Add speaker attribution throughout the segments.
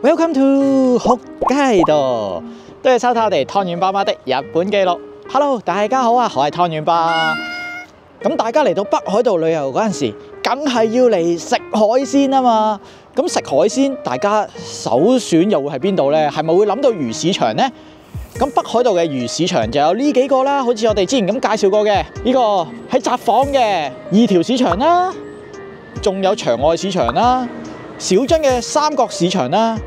Speaker 1: Welcome to 學街道，多謝收睇我哋湯圓爸媽的日本記錄。Hello， 大家好啊，我係湯圓爸。咁大家嚟到北海道旅遊嗰陣時，梗係要嚟食海鮮啊嘛。咁食海鮮，大家首選又會係邊度呢？係咪會諗到魚市場呢？咁北海道嘅魚市場就有呢幾個啦，好似我哋之前咁介紹過嘅呢個喺札幌嘅二條市場啦，仲有場外市場啦、小樽嘅三角市場啦，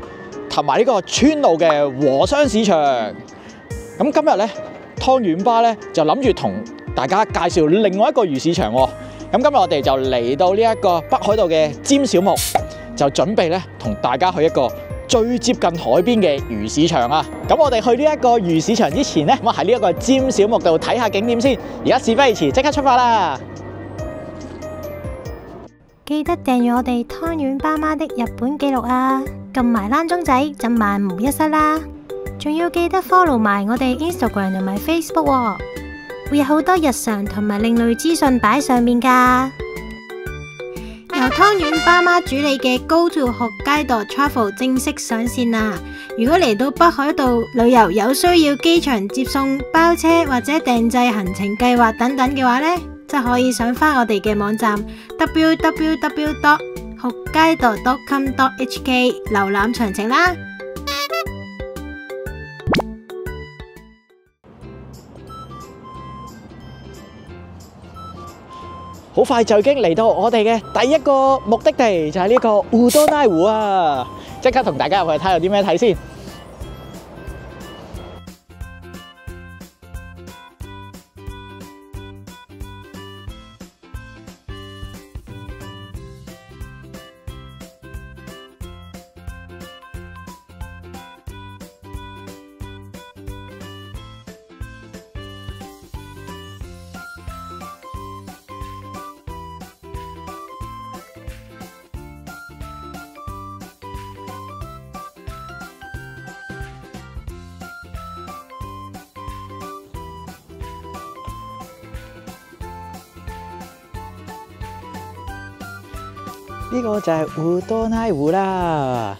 Speaker 1: 同埋呢個川路嘅和商市場。咁今日呢，湯圓爸呢就諗住同大家介紹另外一個魚市場喎。咁今日我哋就嚟到呢一個北海道嘅尖小木，就準備呢同大家去一個最接近海邊嘅魚市場啊！咁我哋去呢一個魚市場之前呢，咁喺呢一個尖小木度睇下景點先。而家事不宜遲，即刻出發啦！
Speaker 2: 記得訂閱我哋湯圓爸媽的日本記錄啊！撳埋欄鐘仔就萬無一失啦！仲要記得 follow 埋我哋 Instagram 同埋 Facebook 喎，會有好多日常同埋另類資訊擺上面㗎。由湯圓爸媽主理嘅 Go to 學街道 Travel 正式上線啦！如果嚟到北海道旅遊有需要機場接送、包車或者訂製行程計劃等等嘅話呢，就可以上返我哋嘅網站 www.學街道 .com.hk 瀏覽詳情啦。
Speaker 1: 好快就已經嚟到我哋嘅第一個目的地，就係呢個烏多拉湖啊！即刻同大家入去睇有啲咩睇先。呢個就係烏多拉湖啦。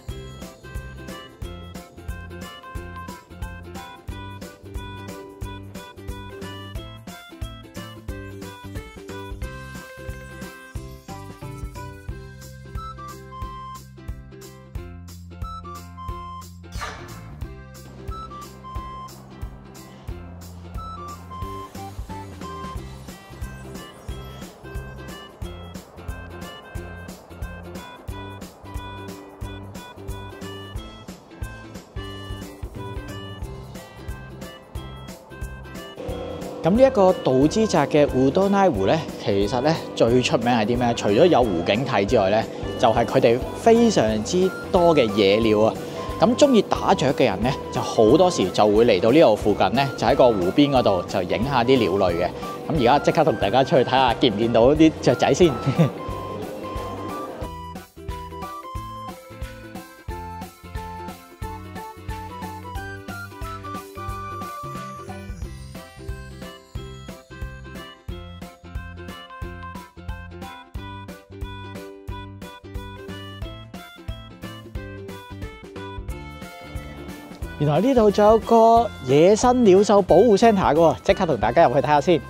Speaker 1: 咁呢一個道之澤嘅烏多拉湖咧，其實咧最出名係啲咩？除咗有湖景睇之外咧，就係佢哋非常之多嘅野鳥啊！咁中意打雀嘅人咧，就好多時就會嚟到呢度附近咧，就喺個湖邊嗰度就影下啲鳥類嘅。咁而家即刻同大家出去睇下，見唔見到啲雀仔先？原來呢度仲有個野生鳥獸保護 centre 嘅，即刻同大家入去睇下先。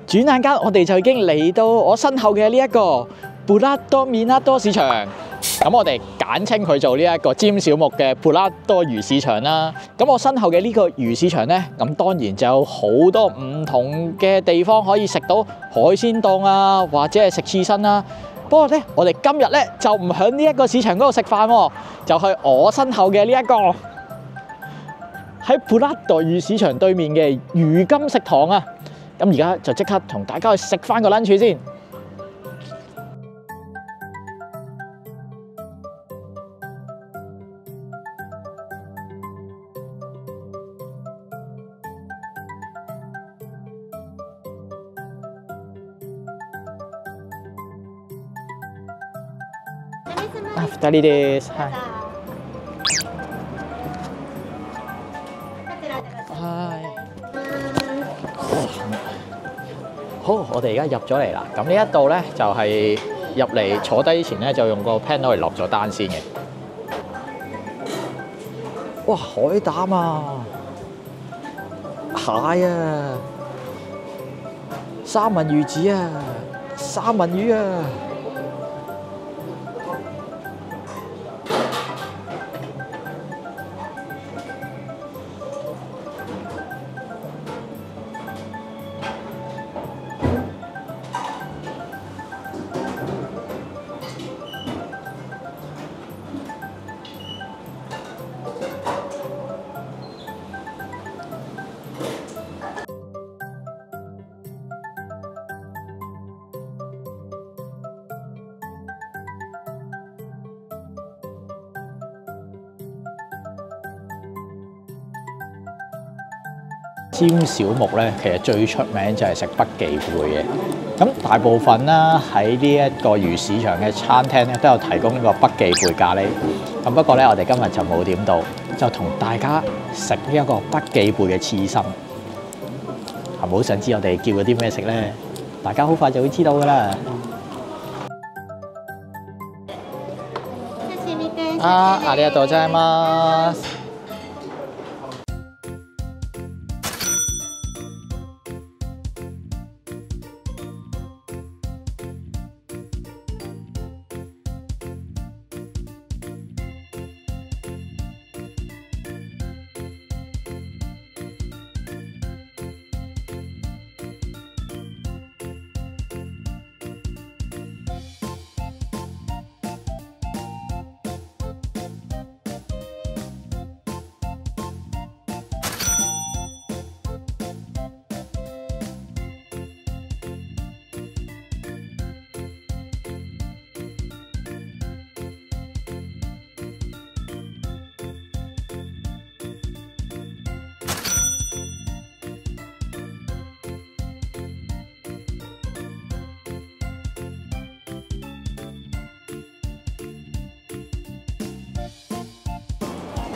Speaker 1: 轉眼間，我哋就已經嚟到我身後嘅呢一個布拉多米納多市場。咁我哋簡稱佢做呢一個尖小木嘅布拉多魚市場啦。咁我身後嘅呢個魚市場呢，咁當然就有好多唔同嘅地方可以食到海鮮檔啊，或者係食刺身啦。不過咧，我哋今日咧就唔喺呢一個市場嗰度食飯喎，就去我身後嘅呢一個喺普拉多魚市場對面嘅魚金食堂啊！咁而家就即刻同大家去食翻個 lunch 先。2人です。はい。好，我哋而家入咗嚟啦。咁呢一度咧就係入嚟坐低之前咧，就用個 pen 攞嚟落咗單先嘅。哇！海膽啊，蟹啊，三文魚子啊，三文魚啊。尖小目咧，其實最出名就係食北寄貝嘅。咁大部分啦喺呢一個魚市場嘅餐廳咧，都有提供呢個北寄貝咖喱。咁不過咧，我哋今日就冇點到，就同大家食呢一個北寄貝嘅刺身。係咪好想知我哋叫咗啲咩食咧？大家好快就會知道㗎啦。ありがとうございます。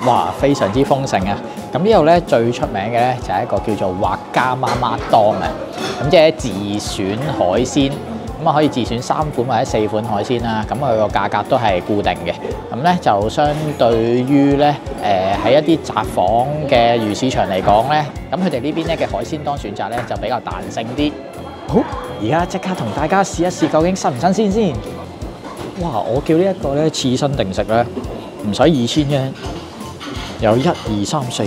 Speaker 1: 哇，非常之豐盛啊！咁呢度咧最出名嘅咧就係一個叫做畫家媽媽檔啊！咁即係自選海鮮，咁啊可以自選3款或者4款海鮮啦。咁佢個價格都係固定嘅。咁咧就相對於咧喺一啲窄房嘅魚市場嚟講咧，咁佢哋呢邊咧嘅海鮮檔選擇咧就比較彈性啲。好，而家即刻同大家試一試究竟新唔新鮮先。哇！我叫呢一個咧刺身定食咧，唔使2000嘅。有1、2、3、4、5、6、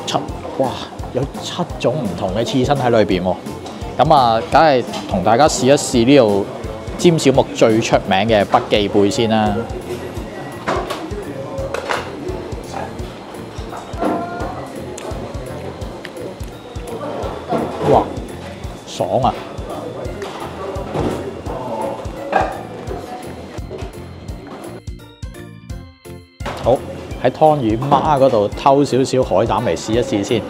Speaker 1: 7，哇！有7種唔同嘅刺身喺裏邊喎。咁啊，梗係同大家試一試呢度尖小目最出名嘅北寄貝先啦。哇！爽啊！好。喺湯魚媽嗰度偷少少海膽嚟試一試先。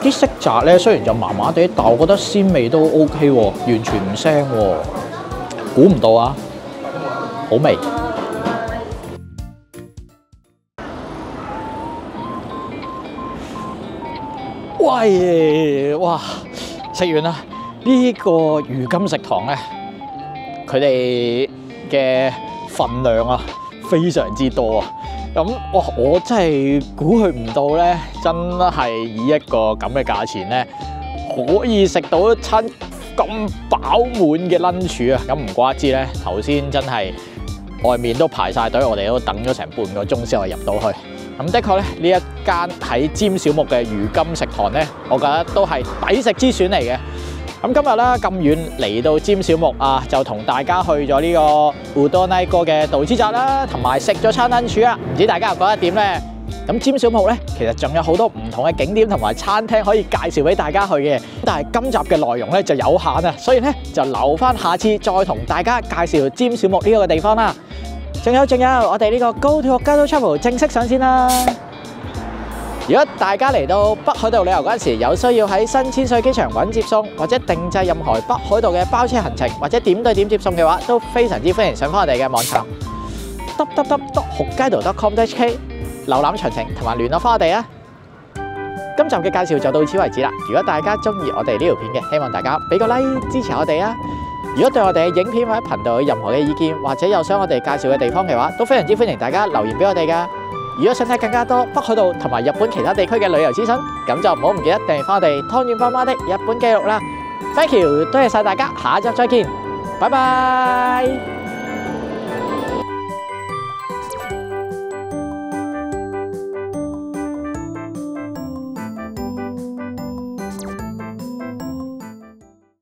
Speaker 1: 啲色澤咧雖然就麻麻地，但我覺得鮮味都 OK 喎，完全唔腥喎。估唔到啊，好味！喂，哇！食完啦，呢個魚金食堂咧，佢哋嘅份量啊〜非常之多啊！咁哇，我真係估佢唔到咧，真係以一個咁嘅價錢咧，可以食到一餐咁飽滿嘅 lunch 啊！咁唔怪之咧，頭先真係外面都排晒隊，我哋都等咗成半個鐘先可以入到去。咁的確咧，呢一間喺尖小目嘅魚金食堂咧，我覺得都係抵食之選嚟嘅。咁今日咧咁遠嚟到尖小木啊，就同大家去咗呢個烏多尼哥嘅道之澤啦，同埋食咗餐 lunch 啊。唔知大家又覺得點呢？咁尖小木咧，其實仲有好多唔同嘅景點同埋餐廳可以介紹俾大家去嘅。但係今集嘅內容咧就有限啊，所以咧就留翻下次再同大家介紹尖小木呢個地方啦。仲有，我哋呢個 Go to Hokkaido Travel 正式上線啦！如果大家嚟到北海道旅遊嗰陣時，有需要喺新千歲機場揾接送，或者訂製任何北海道嘅包車行程，或者點對點接送嘅話，都非常之歡迎上翻我哋嘅網站 www.hokkaido.com.hk 瀏覽詳情同埋聯絡翻我哋啊！今集嘅介紹就到此為止啦。如果大家中意我哋呢條片嘅，希望大家俾個 like 支持我哋啊！如果對我哋嘅影片或者頻道有任何嘅意見，或者有想我哋介紹嘅地方嘅話，都非常之歡迎大家留言俾我哋噶。如果想睇更加多北海道同埋日本其他地區嘅旅遊資訊，咁就唔好唔記得訂閱翻我哋湯圓爸媽的日本記錄啦。Thank you，多謝晒大家，下集再見，拜拜。